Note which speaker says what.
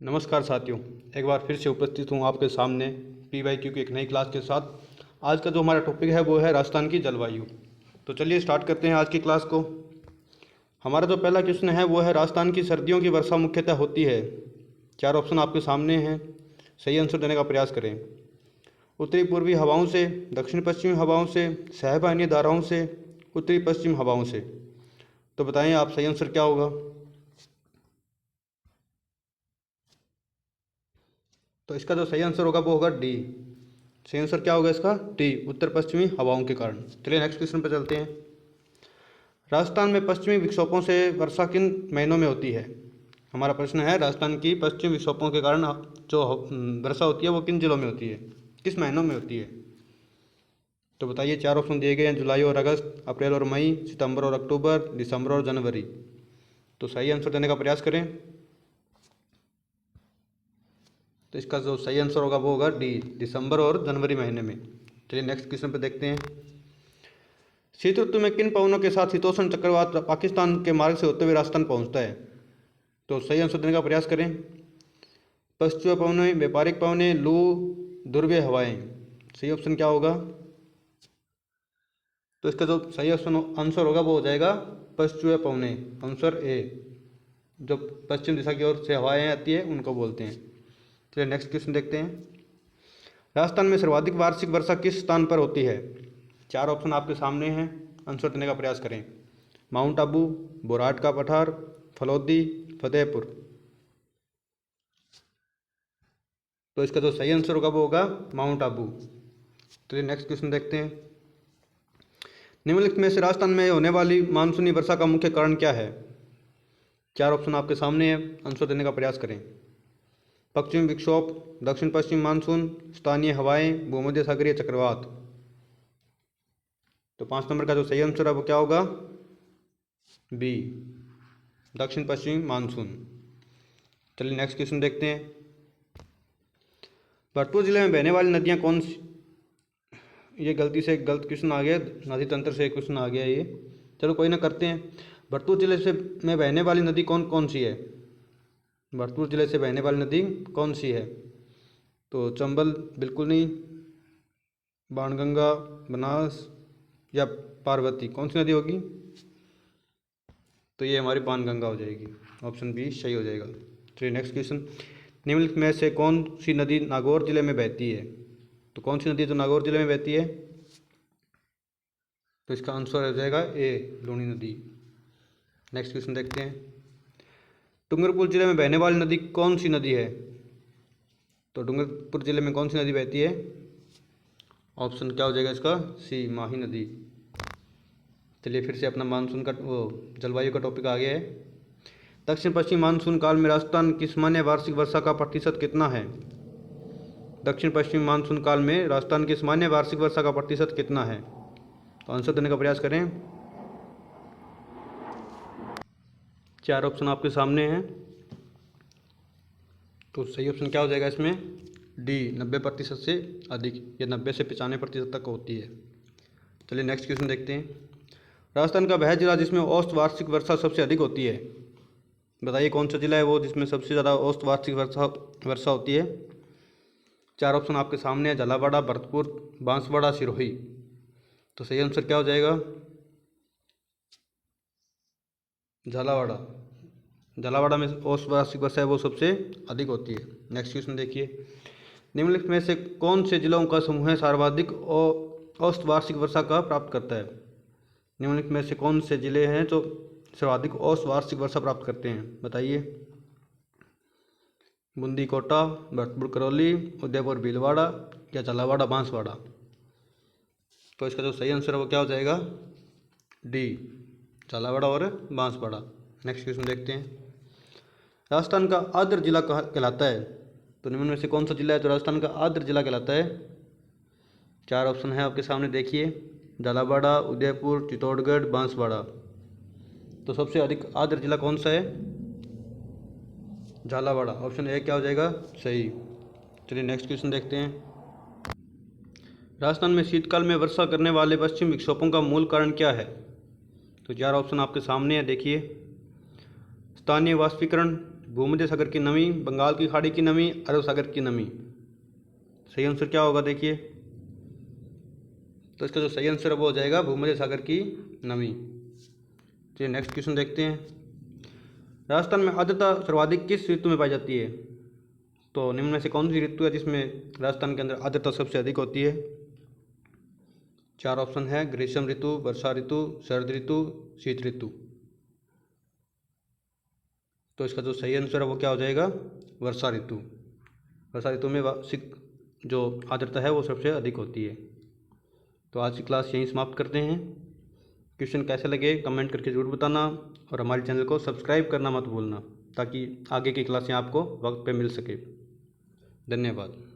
Speaker 1: नमस्कार साथियों, एक बार फिर से उपस्थित हूँ आपके सामने PYQ की एक नई क्लास के साथ। आज का जो हमारा टॉपिक है वो है राजस्थान की जलवायु। तो चलिए स्टार्ट करते हैं आज की क्लास को। हमारा जो पहला क्वेश्चन है वो है राजस्थान की सर्दियों की वर्षा मुख्यतः होती है। 4 ऑप्शन आपके सामने हैं, सही आंसर देने का प्रयास करें। उत्तरी पूर्वी हवाओं से, दक्षिण पश्चिमी हवाओं से, सहवाहिनीय धाराओं से, उत्तरी पश्चिम हवाओं से। तो बताएं आप सही आंसर क्या होगा। तो इसका जो सही आंसर होगा वो होगा डी। सही आंसर क्या होगा इसका? डी, उत्तर पश्चिमी हवाओं के कारण। चलिए नेक्स्ट क्वेश्चन पर चलते हैं। राजस्थान में पश्चिमी विक्षोभों से वर्षा किन महीनों में होती है? हमारा प्रश्न है राजस्थान की पश्चिमी विक्षोभों के कारण जो वर्षा होती है वो किन जिलों में होती है, किस महीनों में होती है? तो बताइए, 4 ऑप्शन दिए गए हैं, जुलाई और अगस्त, अप्रैल और मई, सितंबर और अक्टूबर, दिसंबर और जनवरी। तो सही आंसर देने का प्रयास करें। तो इसका जो सही आंसर होगा वो होगा डी, दिसंबर और जनवरी महीने में। चलिए नेक्स्ट क्वेश्चन पे देखते हैं। शीत ऋतु में किन पवनों के साथ शीतोष्ण चक्रवात पाकिस्तान के मार्ग से होते हुए राजस्थान पहुंचता है? तो सही आंसर देने का प्रयास करें। पश्चिमी पवनें, व्यापारिक पवनें, लू, ध्रुवीय हवाएं। सही ऑप्शन क्या होगा? तो इसका जो सही आंसर होगा वो हो जाएगा पश्चिमी पवनें, आंसर ए। जो पश्चिम दिशा की ओर से हवाएं आती है उनको बोलते हैं। चलिए नेक्स्ट क्वेश्चन देखते हैं। राजस्थान में सर्वाधिक वार्षिक वर्षा किस स्थान पर होती है? 4 ऑप्शन आपके सामने हैं, आंसर देने का प्रयास करें। माउंट आबू, बोराट का पठार, फलौदी, फतेहपुर। तो इसका जो सही आंसर होगा वो होगा माउंट आबू। चलिए नेक्स्ट क्वेश्चन देखते हैं। निम्नलिखित में से राजस्थान में होने वाली मानसूनी वर्षा का मुख्य कारण क्या है? 4 ऑप्शन आपके सामने हैं, आंसर देने का प्रयास करें। पश्चिमी विक्षोभ, दक्षिण पश्चिम मानसून, स्थानीय हवाएं, भूमध्य सागरीय चक्रवात। तो 5 नंबर का जो सही आंसर है वो क्या होगा? बी, दक्षिण पश्चिमी मानसून। चलिए नेक्स्ट क्वेश्चन देखते हैं। भरतपुर जिले में बहने वाली नदियां कौन सी? ये गलती से गलत क्वेश्चन आ गया, नदी तंत्र से क्वेश्चन आ गया ये। चलो कोई ना, करते हैं। भरतपुर जिले से में बहने वाली नदी कौन कौन सी है? भरतपुर जिले से बहने वाली नदी कौन सी है? तो चंबल बिल्कुल नहीं, बाणगंगा, बनास या पार्वती, कौन सी नदी होगी? तो ये हमारी बाणगंगा हो जाएगी, ऑप्शन बी सही हो जाएगा। चलिए नेक्स्ट क्वेश्चन। निम्नलिखित में से कौन सी नदी नागौर जिले में बहती है? तो कौन सी नदी जो नागौर जिले में बहती है? तो इसका आंसर हो जाएगा ए, लूनी नदी। नेक्स्ट क्वेश्चन देखते हैं। डूंगरपुर जिले में बहने वाली नदी कौन सी नदी है? तो डूंगरपुर जिले में कौन सी नदी बहती है? ऑप्शन क्या हो जाएगा इसका? सी, माही नदी। चलिए फिर से अपना मानसून का वो जलवायु का टॉपिक आ गया है। दक्षिण पश्चिम मानसून काल में राजस्थान की सामान्य वार्षिक वर्षा का प्रतिशत कितना है? दक्षिण पश्चिम मानसून काल में राजस्थान की सामान्य वार्षिक वर्षा का प्रतिशत कितना है? तो आंसर देने का प्रयास करें। 4 ऑप्शन आपके सामने हैं। तो सही ऑप्शन क्या हो जाएगा इसमें? डी, 90% से अधिक, या 90 से 95% तक होती है। चलिए नेक्स्ट क्वेश्चन देखते हैं। राजस्थान का वह जिला जिसमें औसत वार्षिक वर्षा सबसे अधिक होती है? बताइए कौन सा जिला है वो जिसमें सबसे ज़्यादा औसत वार्षिक वर्षा होती है? 4 ऑप्शन आपके सामने है, झालावाड़, भरतपुर, बांसवाड़ा, सिरोही। तो सही आंसर क्या हो जाएगा? झालावाड़ा। झालावाड़ा में औसत वार्षिक वर्षा है वो सबसे अधिक होती है। नेक्स्ट क्वेश्चन देखिए। निम्नलिखित में से कौन से जिलों का समूह है सर्वाधिक औसत वार्षिक वर्षा का प्राप्त करता है? निम्नलिखित में से कौन से जिले हैं जो सर्वाधिक औसत वार्षिक वर्षा प्राप्त करते हैं? बताइए। बूंदी, कोटा, भरतपुर, करौली, उदयपुर, भीलवाड़ा या झालावाड़ा, बांसवाड़ा। तो इसका जो सही आंसर है वो क्या हो जाएगा? डी, झालावाड़ा और बांसवाड़ा। नेक्स्ट क्वेश्चन देखते हैं। राजस्थान का आर्द्र जिला कहाँ कहलाता है? तो निम्न में से कौन सा जिला है जो राजस्थान का आर्द्र जिला कहलाता है? 4 ऑप्शन है आपके सामने, देखिए। झालावाड़ा, उदयपुर, चित्तौड़गढ़, बांसवाड़ा। तो सबसे अधिक आर्द्र जिला कौन सा है? झालावाड़ा, ऑप्शन ए क्या हो जाएगा? सही। चलिए नेक्स्ट क्वेश्चन देखते हैं। राजस्थान में शीतकाल में वर्षा करने वाले पश्चिमी विक्षोभों का मूल कारण क्या है? तो 4 ऑप्शन आपके सामने है, देखिए। स्थानीय वाष्पीकरण, भूमध्य सागर की नमी, बंगाल की खाड़ी की नमी, अरब सागर की नमी। सही आंसर क्या होगा देखिए, तो इसका जो सही आंसर है वो हो जाएगा भूमध्य सागर की नमी। चलिए नेक्स्ट क्वेश्चन देखते हैं। राजस्थान में आर्द्रता सर्वाधिक किस ऋतु में पाई जाती है? तो निम्न में से कौन सी ऋतु है जिसमें राजस्थान के अंदर आर्द्रता सबसे अधिक होती है? 4 ऑप्शन है, ग्रीष्म ऋतु, वर्षा ऋतु, शरद ऋतु, शीत ऋतु। तो इसका जो सही आंसर है वो क्या हो जाएगा, वर्षा ऋतु। वर्षा ऋतु में वार्षिक जो आर्द्रता है वो सबसे अधिक होती है। तो आज की क्लास यहीं समाप्त करते हैं। क्वेश्चन कैसे लगे कमेंट करके ज़रूर बताना, और हमारे चैनल को सब्सक्राइब करना मत भूलना, ताकि आगे की क्लासें आपको वक्त पे मिल सके। धन्यवाद।